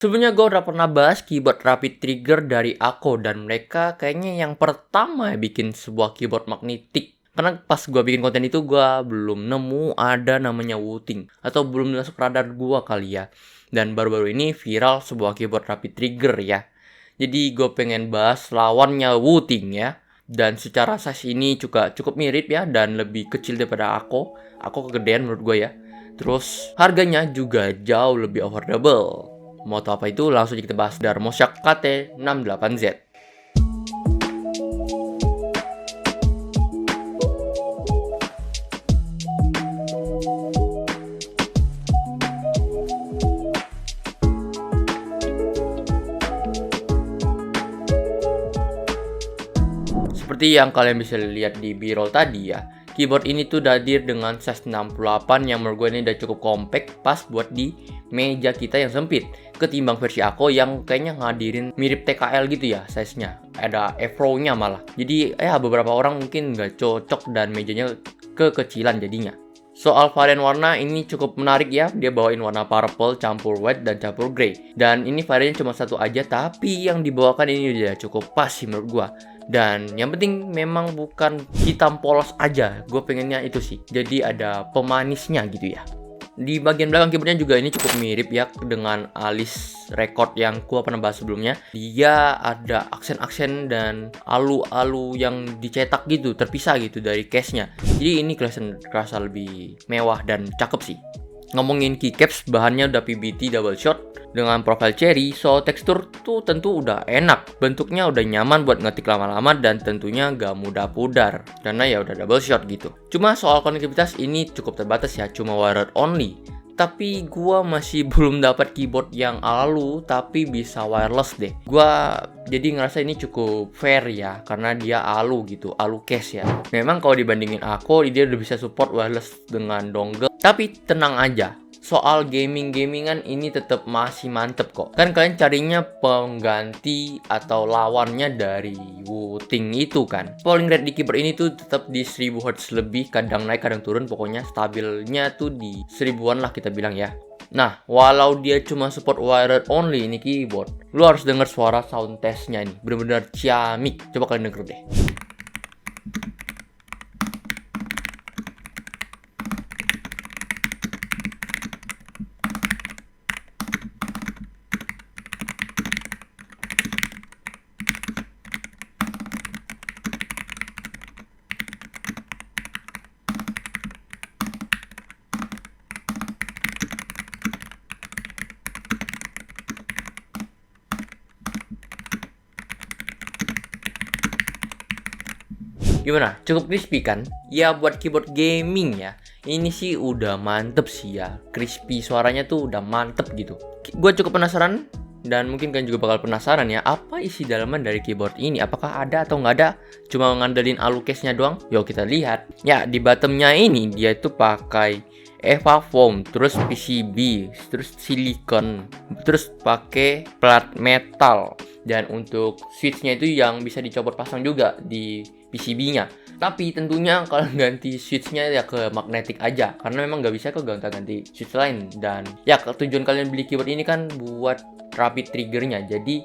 Sebenarnya gue udah pernah bahas keyboard rapid trigger dari Ako, dan mereka kayaknya yang pertama bikin sebuah keyboard magnetik. Karena pas gue bikin konten itu gue belum nemu ada namanya Wooting, atau belum masuk radar gue kali ya. Dan baru-baru ini viral sebuah keyboard rapid trigger ya. Jadi gue pengen bahas lawannya Wooting ya. Dan secara size ini juga cukup mirip ya, dan lebih kecil daripada Ako. Ako kegedean menurut gue ya. Terus harganya juga jauh lebih affordable. Mau tahu apa itu? Langsung kita bahas dari Mosyak KT68Z. Seperti yang kalian bisa lihat di b-roll tadi ya, keyboard ini tuh hadir dengan size 68 yang menurut gue ini udah cukup compact, pas buat di meja kita yang sempit. Ketimbang versi Ako yang kayaknya ngadirin mirip TKL gitu ya size-nya. Ada F-row-nya malah. Jadi beberapa orang mungkin nggak cocok dan mejanya kekecilan jadinya. Soal varian warna ini cukup menarik ya. Dia bawain warna purple, campur white, dan campur grey. Dan ini variannya cuma satu aja, tapi yang dibawakan ini udah cukup pas sih menurut gua. Dan yang penting memang bukan hitam polos aja. Gue pengennya itu sih. Jadi ada pemanisnya gitu ya. Di bagian belakang keyboardnya juga ini cukup mirip ya dengan alis record yang gua pernah bahas sebelumnya. Dia ada aksen-aksen dan alu-alu yang dicetak gitu, terpisah gitu dari case-nya. Jadi ini kerasa lebih mewah dan cakep sih. Ngomongin keycaps, bahannya udah PBT double shot dengan profil cherry, so tekstur tuh tentu udah enak. Bentuknya udah nyaman buat ngetik lama-lama dan tentunya gak mudah pudar karena ya udah double shot gitu. Cuma soal konektivitas ini cukup terbatas ya, cuma wired only. Tapi gua masih belum dapat keyboard yang alu tapi bisa wireless deh. Gua jadi ngerasa ini cukup fair ya, karena dia alu gitu, alu case ya. Memang kalau dibandingin Ako, dia udah bisa support wireless dengan dongle. Tapi tenang aja, soal gamingan ini tetap masih mantep kok. Kan kalian carinya pengganti atau lawannya dari Wooting itu kan. Polling rate di keyboard ini tuh tetap di 1000 Hz lebih, kadang naik kadang turun, pokoknya stabilnya tuh di 1000-an lah kita bilang ya. Nah, walau dia cuma support wired only ini keyboard, lu harus denger suara sound testnya nih, bener-bener ciamik. Coba kalian denger deh. Gimana? Cukup crispy kan? Ya buat keyboard gaming ya, ini sih udah mantep sih ya. Crispy suaranya tuh udah mantep gitu. Gue cukup penasaran, dan mungkin kalian juga bakal penasaran ya, apa isi dalaman dari keyboard ini? Apakah ada atau nggak ada? Cuma ngandelin alu case-nya doang? Yuk kita lihat. Ya, di bottomnya ini dia tuh pakai Eva foam, terus PCB, terus silikon, terus pakai plat metal. Dan untuk switch-nya itu yang bisa dicopot pasang juga di PCB-nya. Tapi tentunya kalian ganti switch-nya ya ke magnetik aja, karena memang nggak bisa kok ganti switch lain. Dan ya tujuan kalian beli keyboard ini kan buat rapid triggernya, jadi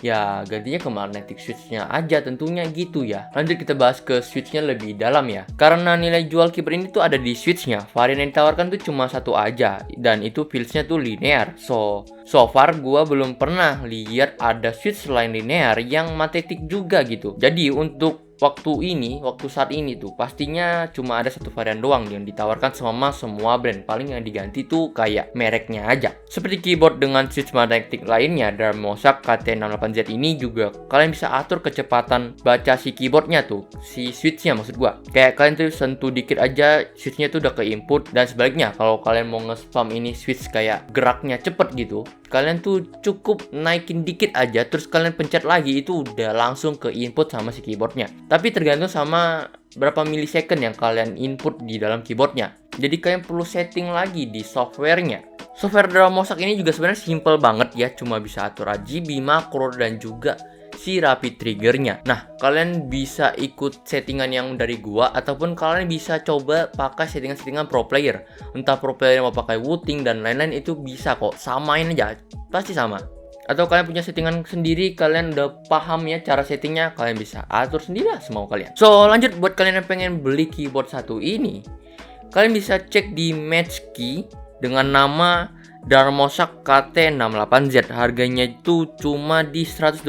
ya gantinya ke magnetic switch-nya aja tentunya gitu ya. Lanjut kita bahas ke switch-nya lebih dalam ya. Karena nilai jual keyboard ini tuh ada di switch-nya. Varian yang ditawarkan tuh cuma satu aja, dan itu fields-nya tuh linear. So far gua belum pernah lihat ada switch selain linear yang magnetic juga gitu. Jadi untuk waktu saat ini tuh pastinya cuma ada satu varian doang yang ditawarkan sama semua brand. Paling yang diganti tuh kayak mereknya aja. Seperti keyboard dengan switch magnetic lainnya, dari Mosyak KT68Z ini juga kalian bisa atur kecepatan baca si keyboardnya tuh, si switchnya maksud gua. Kayak kalian tuh sentuh dikit aja switchnya tuh udah ke input, dan sebaliknya kalau kalian mau nge-spam ini switch kayak geraknya cepet gitu, kalian tuh cukup naikin dikit aja, terus kalian pencet lagi, itu udah langsung ke input sama si keyboardnya. Tapi tergantung sama berapa milisecond yang kalian input di dalam keyboardnya. Jadi kalian perlu setting lagi di softwarenya. Software dalam Mosyak ini juga sebenarnya simple banget ya, cuma bisa atur RGB, makro, dan juga si rapid triggernya. Nah, kalian bisa ikut settingan yang dari gua, ataupun kalian bisa coba pakai settingan-settingan pro player. Entah pro player yang mau pakai Wuting dan lain-lain, itu bisa kok, samain aja, pasti sama. Atau kalian punya settingan sendiri, kalian udah paham ya cara settingnya, kalian bisa atur sendiri lah semau kalian. So, lanjut buat kalian yang pengen beli keyboard satu ini, kalian bisa cek di Match Key dengan nama Darmosak KT68Z. Harganya itu cuma di $129,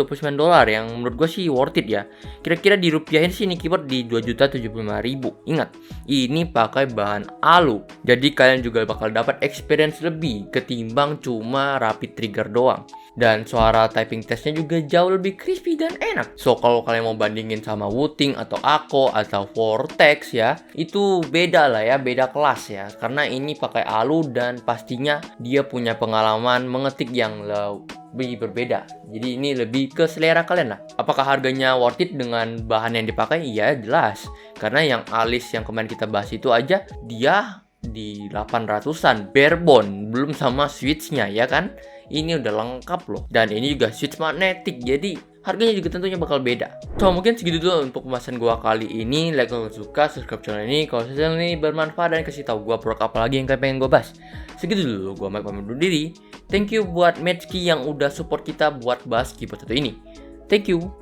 yang menurut gue sih worth it ya. Kira-kira dirupiahin sih ini keyboard di 2.075.000. Ingat, ini pakai bahan alu, jadi kalian juga bakal dapat experience lebih ketimbang cuma rapid trigger doang. Dan suara typing testnya juga jauh lebih crispy dan enak. So, kalau kalian mau bandingin sama Wuting atau Ako atau Vortex ya, itu beda lah ya, beda kelas ya. Karena ini pakai alu dan pastinya dia punya pengalaman mengetik yang lebih berbeda. Jadi ini lebih ke selera kalian lah. Apakah harganya worth it dengan bahan yang dipakai? Iya, jelas. Karena yang alis yang kemarin kita bahas itu aja, dia di 800-an barebone, belum sama switchnya ya kan. Ini udah lengkap loh, dan ini juga switch magnetic, jadi harganya juga tentunya bakal beda. So, mungkin segitu dulu untuk pembahasan gua kali ini. Like kalau suka, subscribe channel ini kalau channel ini bermanfaat, dan kasih tahu gua produk apa lagi yang kalian pengen gua bahas. Segitu dulu, gua Mike pamit undur diri. Thank you buat Match Key yang udah support kita buat bahas keyboard satu ini. Thank you.